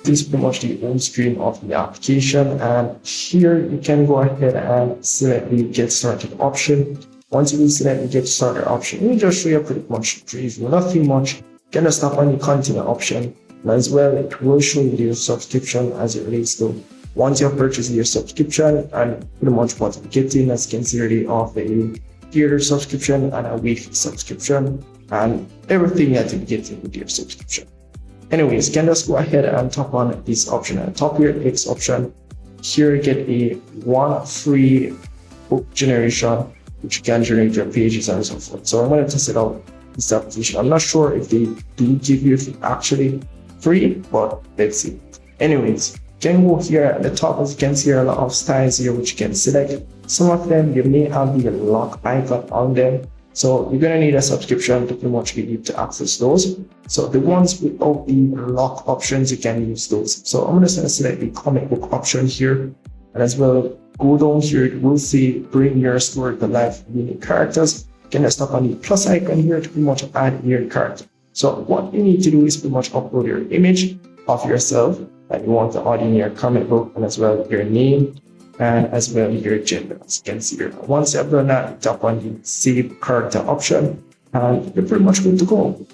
this is pretty much the home screen of the application, and here you can go ahead and select the get started option. Once you select the get started option, it will just show you pretty much preview, nothing much. You can just tap on the continue option, and as well it will show you your subscription as it relates to once you have purchased your subscription and pretty much what you're getting, as you can see already of a yearly subscription and a weekly subscription and everything that you're getting with your subscription. Anyways, you can just go ahead and tap on this option at the top here, X option. Here you get a one free book generation, which you can generate your pages and so forth. So I'm going to test it out this application. I'm not sure if they do give you actually free, but let's see. Anyways, you can go here at the top, as you can see, a lot of styles here which you can select. Some of them you may have the lock icon on them, so you're gonna need a subscription to pretty much be able to access those. So the ones without the lock options, you can use those. So I'm just gonna select the comic book option here, and as well go down here. It will say bring your story to life unique characters. You can just tap on the plus icon here to pretty much add your character. So what you need to do is pretty much upload your image of yourself that you want to add in your comic book, and as well your name and as well your gender, as you can see here. Once you have done that, tap on the save character option and you're pretty much good to go.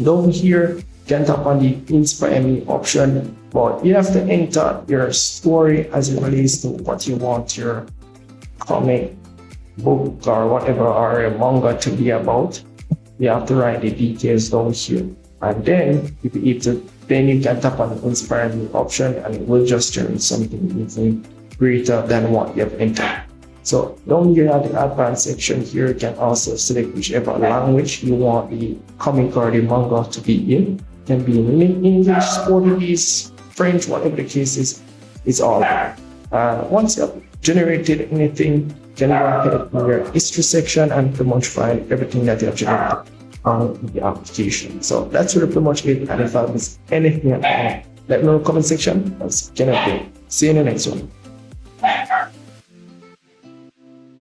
Down here, you can tap on the inspire me option, but you have to enter your story as it relates to what you want your comic book or whatever or a manga to be about. You have to write the details down here, and then you can tap on the inspire me option and it will just generate something even greater than what you have entered. So down here at the advanced section here, you can also select whichever language you want the comic or the manga to be in. It can be in English, Portuguese, French, whatever the case is, it's all there. Once you have generated anything, you can go ahead in your history section and pretty much find everything that you have generated on the application. So that's really pretty much it. And if I miss anything at all, let me know in the comment section. That's gonna be. See you in the next one.